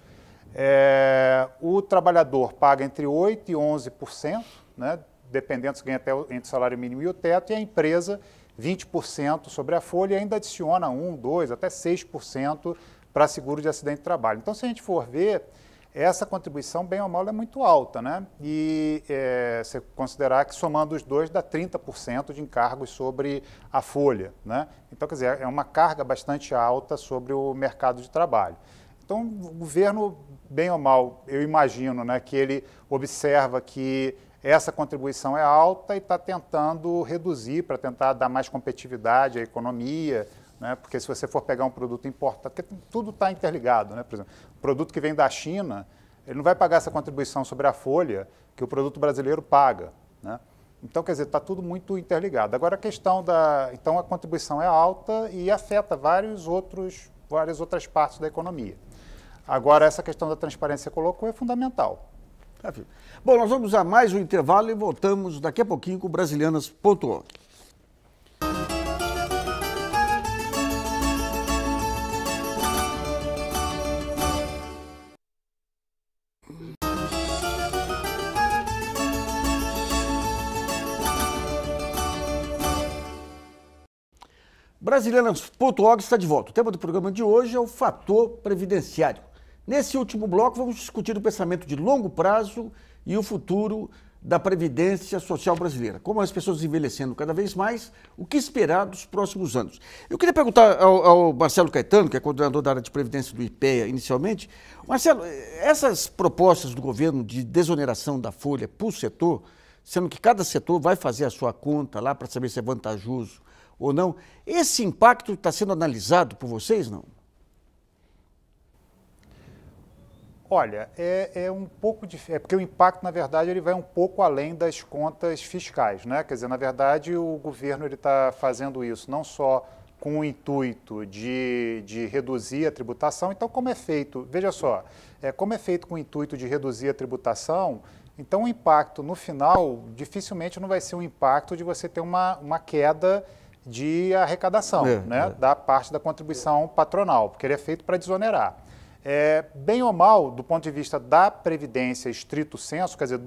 o trabalhador paga entre 8% e 11%, né? Dependendo se ganha até entre o salário mínimo e o teto, e a empresa 20% sobre a folha e ainda adiciona 1%, 2%, até 6% para seguro de acidente de trabalho. Então, se a gente for ver, essa contribuição, bem ou mal, é muito alta, né? E se considerar que somando os dois dá 30% de encargos sobre a folha, né? Então, quer dizer, é uma carga bastante alta sobre o mercado de trabalho. Então, o governo, bem ou mal, eu imagino, né, que ele observa que essa contribuição é alta e está tentando reduzir para tentar dar mais competitividade à economia, né? Porque se você for pegar um produto importado, porque tudo está interligado, né? Por exemplo, o produto que vem da China, ele não vai pagar essa contribuição sobre a folha que o produto brasileiro paga, né? Então, quer dizer, está tudo muito interligado. Agora, a questão da... Então, a contribuição é alta e afeta várias outras partes da economia. Agora, essa questão da transparência que você colocou é fundamental. Bom, nós vamos a mais um intervalo e voltamos daqui a pouquinho com o Brasilianas.org. Brasilianas.org está de volta. O tema do programa de hoje é o fator previdenciário. Nesse último bloco, vamos discutir o pensamento de longo prazo e o futuro da Previdência Social brasileira. Como as pessoas envelhecendo cada vez mais, o que esperar dos próximos anos? Eu queria perguntar ao Marcelo Caetano, que é coordenador da área de Previdência do IPEA inicialmente. Marcelo, essas propostas do governo de desoneração da folha por setor, sendo que cada setor vai fazer a sua conta lá para saber se é vantajoso ou não, esse impacto está sendo analisado por vocês, não? Olha, é um pouco diferente, porque o impacto, na verdade, ele vai um pouco além das contas fiscais, né? Quer dizer, na verdade, o governo está fazendo isso não só com o intuito de reduzir a tributação, então como é feito, veja só, como é feito com o intuito de reduzir a tributação, então o impacto no final dificilmente não vai ser um impacto de você ter uma queda de arrecadação, né? Da parte da contribuição patronal, porque ele é feito para desonerar. Bem ou mal, do ponto de vista da Previdência estrito sensu, quer dizer,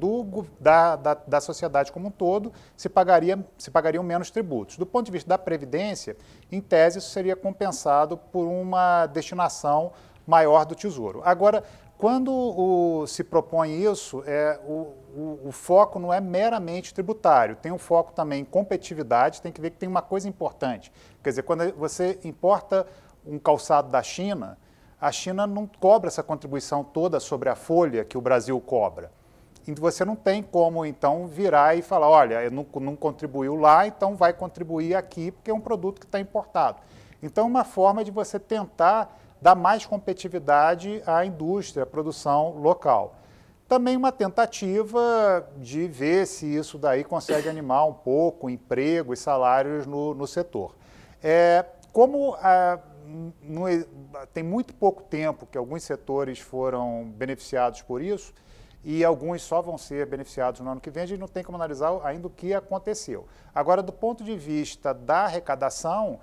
da sociedade como um todo, se pagariam menos tributos. Do ponto de vista da Previdência, em tese, isso seria compensado por uma destinação maior do Tesouro. Agora, quando se propõe isso, o foco não é meramente tributário, tem um foco também em competitividade, tem que ver que tem uma coisa importante. Quer dizer, quando você importa um calçado da China, a China não cobra essa contribuição toda sobre a folha que o Brasil cobra. E você não tem como, então, virar e falar, olha, não contribuiu lá, então vai contribuir aqui, porque é um produto que está importado. Então, uma forma de você tentar dar mais competitividade à indústria, à produção local. Também uma tentativa de ver se isso daí consegue animar um pouco o emprego e salários no setor. Tem muito pouco tempo que alguns setores foram beneficiados por isso e alguns só vão ser beneficiados no ano que vem, a gente não tem como analisar ainda o que aconteceu. Agora, do ponto de vista da arrecadação,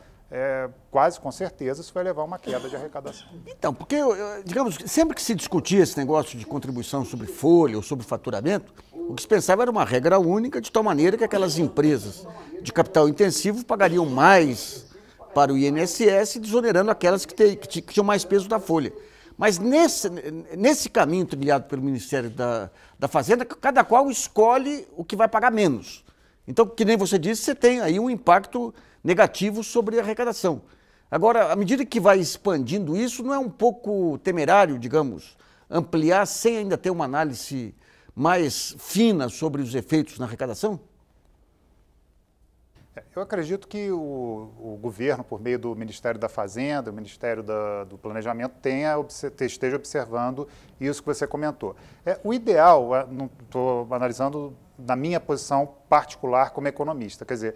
quase com certeza isso vai levar a uma queda de arrecadação. Então, porque, digamos, sempre que se discutia esse negócio de contribuição sobre folha ou sobre faturamento, o que se pensava era uma regra única, de tal maneira que aquelas empresas de capital intensivo pagariam mais para o INSS, desonerando aquelas que tinham mais peso da folha. Mas nesse caminho trilhado pelo Ministério da Fazenda, cada qual escolhe o que vai pagar menos. Então, que nem você disse, você tem aí um impacto negativo sobre a arrecadação. Agora, à medida que vai expandindo isso, não é um pouco temerário, digamos, ampliar sem ainda ter uma análise mais fina sobre os efeitos na arrecadação? Eu acredito que o governo, por meio do Ministério da Fazenda, o Ministério do Planejamento, esteja observando isso que você comentou. O ideal, não estou analisando na minha posição particular como economista, quer dizer,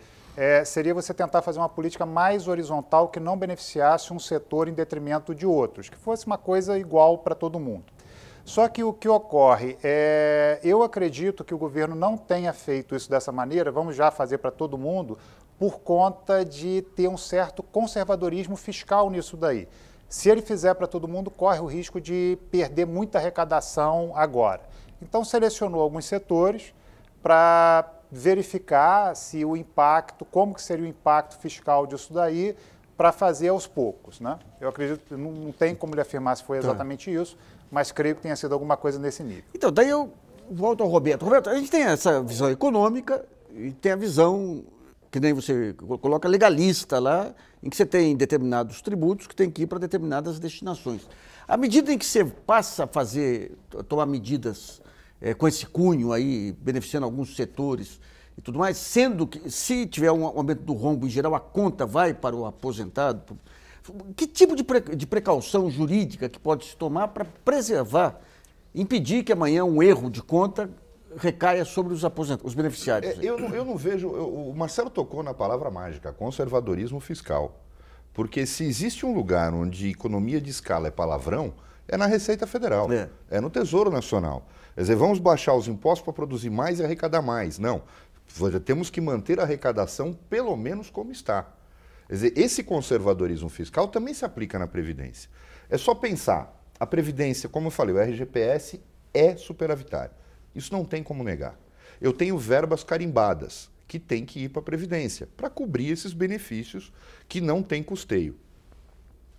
seria você tentar fazer uma política mais horizontal que não beneficiasse um setor em detrimento de outros, que fosse uma coisa igual para todo mundo. Só que o que ocorre eu acredito que o governo não tenha feito isso dessa maneira, vamos já fazer para todo mundo, por conta de ter um certo conservadorismo fiscal nisso daí. Se ele fizer para todo mundo, corre o risco de perder muita arrecadação agora. Então, selecionou alguns setores para verificar se o impacto, como que seria o impacto fiscal disso daí, para fazer aos poucos, né? Eu acredito que não tem como lhe afirmar se foi exatamente isso, mas creio que tenha sido alguma coisa nesse nível. Então, daí eu volto ao Roberto. Roberto, a gente tem essa visão econômica e tem a visão, que nem você coloca, legalista lá, em que você tem determinados tributos que tem que ir para determinadas destinações. À medida em que você passa a tomar medidas com esse cunho aí, beneficiando alguns setores e tudo mais, sendo que, se tiver um aumento do rombo, em geral, a conta vai para o aposentado. Que tipo de precaução jurídica que pode se tomar para preservar impedir que amanhã um erro de conta recaia sobre os aposentados, os beneficiários? Eu não vejo... O Marcelo tocou na palavra mágica, conservadorismo fiscal. Porque se existe um lugar onde economia de escala é palavrão, é na Receita Federal, é no Tesouro Nacional. Quer dizer, vamos baixar os impostos para produzir mais e arrecadar mais. Não, temos que manter a arrecadação pelo menos como está. Quer dizer, esse conservadorismo fiscal também se aplica na Previdência. É só pensar, a Previdência, como eu falei, o RGPS é superavitário. Isso não tem como negar. Eu tenho verbas carimbadas que tem que ir para a Previdência, para cobrir esses benefícios que não tem custeio.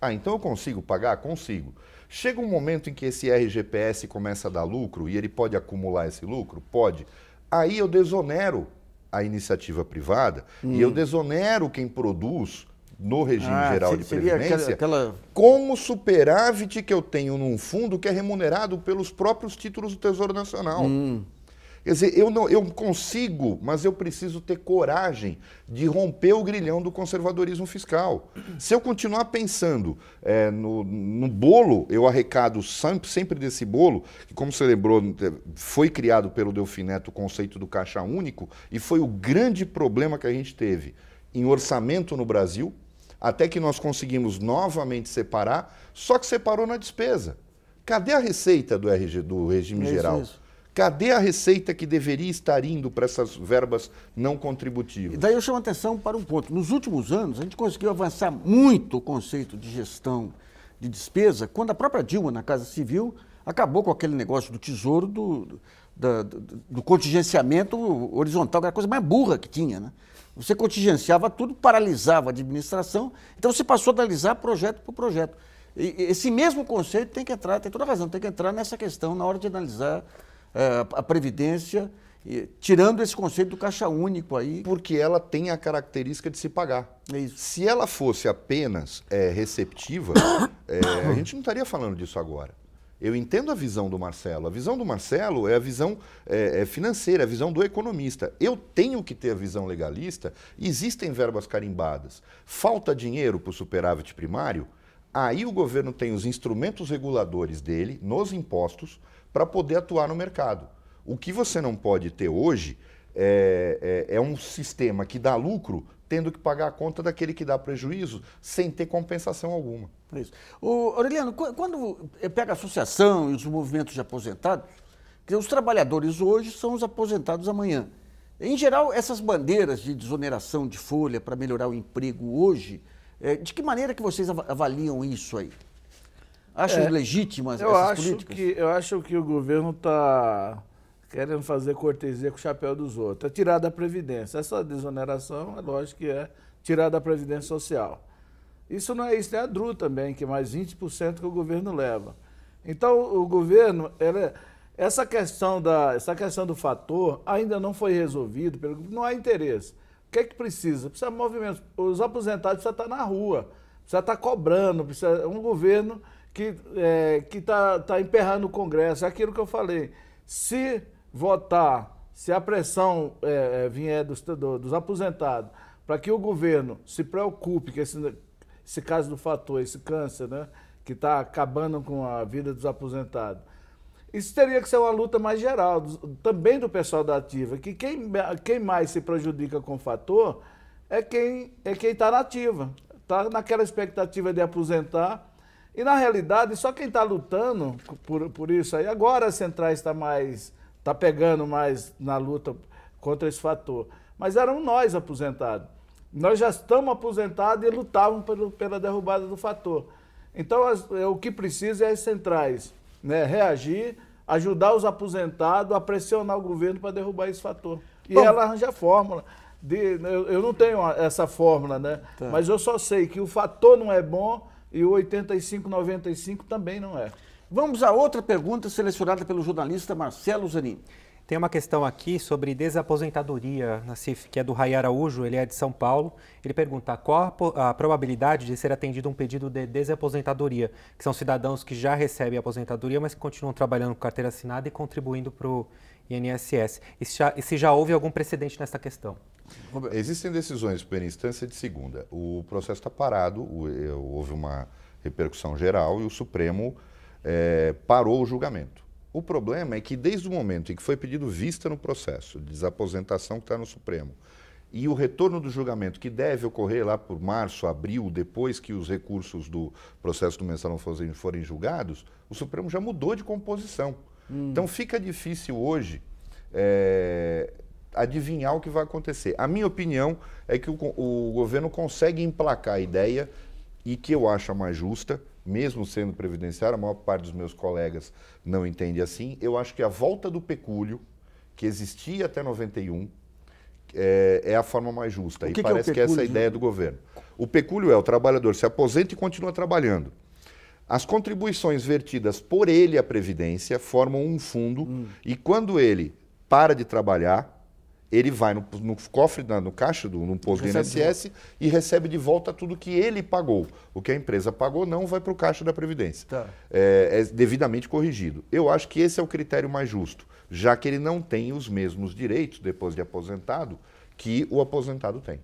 Ah, então eu consigo pagar? Consigo. Chega um momento em que esse RGPS começa a dar lucro e ele pode acumular esse lucro? Pode. Aí eu desonero a iniciativa privada e eu desonero quem produz no regime geral de previdência com o superávit que eu tenho num fundo que é remunerado pelos próprios títulos do Tesouro Nacional. Quer dizer, eu consigo, mas eu preciso ter coragem de romper o grilhão do conservadorismo fiscal. Se eu continuar pensando no bolo, eu arrecado sempre desse bolo, que, como você lembrou, foi criado pelo Delfim Neto o conceito do caixa único, e foi o grande problema que a gente teve em orçamento no Brasil, até que nós conseguimos novamente separar, só que separou na despesa. Cadê a receita do regime geral? Isso. Cadê a receita que deveria estar indo para essas verbas não contributivas? E daí eu chamo a atenção para um ponto. Nos últimos anos, a gente conseguiu avançar muito o conceito de gestão de despesa, quando a própria Dilma, na Casa Civil, acabou com aquele negócio do tesouro, do contingenciamento horizontal, que era a coisa mais burra que tinha, né? Você contingenciava tudo, paralisava a administração, então você passou a analisar projeto por projeto. E esse mesmo conceito tem que entrar, tem toda a razão, tem que entrar nessa questão na hora de analisar a Previdência, tirando esse conceito do caixa único aí. Porque ela tem a característica de se pagar. É isso. Se ela fosse apenas receptiva, a gente não estaria falando disso agora. Eu entendo a visão do Marcelo. A visão do Marcelo é a visão financeira, a visão do economista. Eu tenho que ter a visão legalista. Existem verbas carimbadas. Falta dinheiro para o superávit primário? Aí o governo tem os instrumentos reguladores dele, nos impostos, para poder atuar no mercado. O que você não pode ter hoje é um sistema que dá lucro tendo que pagar a conta daquele que dá prejuízo sem ter compensação alguma. É isso. Aureliano, quando pega a associação e os movimentos de aposentados, os trabalhadores hoje são os aposentados amanhã. Em geral, essas bandeiras de desoneração de folha para melhorar o emprego hoje, de que maneira que vocês avaliam isso aí? Acham legítimas essas políticas? Eu acho que o governo está querendo fazer cortesia com o chapéu dos outros. É tirar da Previdência. Essa desoneração, é lógico que é tirar da Previdência Social. Isso não é isso, é a DRU também, que é mais 20% que o governo leva. Então, o governo, essa questão do fator ainda não foi resolvida, não há interesse. O que é que precisa? Precisa de movimento. Os aposentados precisam estar na rua, precisa estar cobrando, precisa um governo que está emperrando o Congresso. É aquilo que eu falei. Se votar, se a pressão vier dos aposentados, para que o governo se preocupe com esse caso do fator, esse câncer, né, que está acabando com a vida dos aposentados, isso teria que ser uma luta mais geral, também do pessoal da ativa, que quem mais se prejudica com o fator é quem está na ativa, está naquela expectativa de aposentar. E, na realidade, só quem está lutando por isso aí, agora as centrais está pegando mais na luta contra esse fator. Mas eram nós aposentados. Nós já estamos aposentados e lutavam pela derrubada do fator. Então, o que precisa é as centrais, né, reagir, ajudar os aposentados a pressionar o governo para derrubar esse fator. E ela arranja a fórmula. Eu não tenho essa fórmula, né? Tá. Mas eu só sei que o fator não é bom e o 85-95 também não é. Vamos a outra pergunta selecionada pelo jornalista Marcelo Zanin. Tem uma questão aqui sobre desaposentadoria na CIF, que é do Ray Araújo, ele é de São Paulo. Ele pergunta qual a probabilidade de ser atendido um pedido de desaposentadoria, que são cidadãos que já recebem aposentadoria, mas que continuam trabalhando com carteira assinada e contribuindo para o INSS. E se já houve algum precedente nessa questão? Existem decisões por instância de segunda. O processo está parado, houve uma repercussão geral e o Supremo parou o julgamento. O problema é que desde o momento em que foi pedido vista no processo de desaposentação que está no Supremo e o retorno do julgamento que deve ocorrer lá por março, abril, depois que os recursos do processo do mensalão forem julgados, o Supremo já mudou de composição. Então fica difícil hoje adivinhar o que vai acontecer. A minha opinião é que o governo consegue emplacar a ideia, e que eu acho a mais justa, mesmo sendo previdenciário, a maior parte dos meus colegas não entende assim. Eu acho que a volta do pecúlio, que existia até 91, é a forma mais justa. E parece que essa é a ideia do governo. O pecúlio é o trabalhador se aposenta e continua trabalhando. As contribuições vertidas por ele à Previdência formam um fundo e quando ele para de trabalhar, ele vai no cofre, no caixa, no posto do INSS e recebe de volta tudo que ele pagou. O que a empresa pagou não vai para o caixa da Previdência. Tá. É devidamente corrigido. Eu acho que esse é o critério mais justo, já que ele não tem os mesmos direitos, depois de aposentado, que o aposentado tem.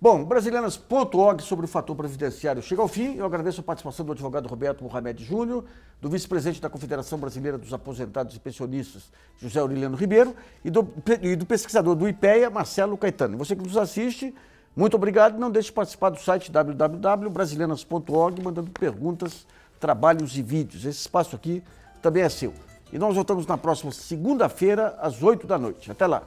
Bom, brasileiras.org sobre o fator previdenciário chega ao fim. Eu agradeço a participação do advogado Roberto Mohamed Júnior, do vice-presidente da Confederação Brasileira dos Aposentados e Pensionistas, José Aureliano Ribeiro, e do pesquisador do IPEA, Marcelo Caetano. E você que nos assiste, muito obrigado. Não deixe de participar do site www.brasileiras.org, mandando perguntas, trabalhos e vídeos. Esse espaço aqui também é seu. E nós voltamos na próxima segunda-feira, às 8 da noite. Até lá.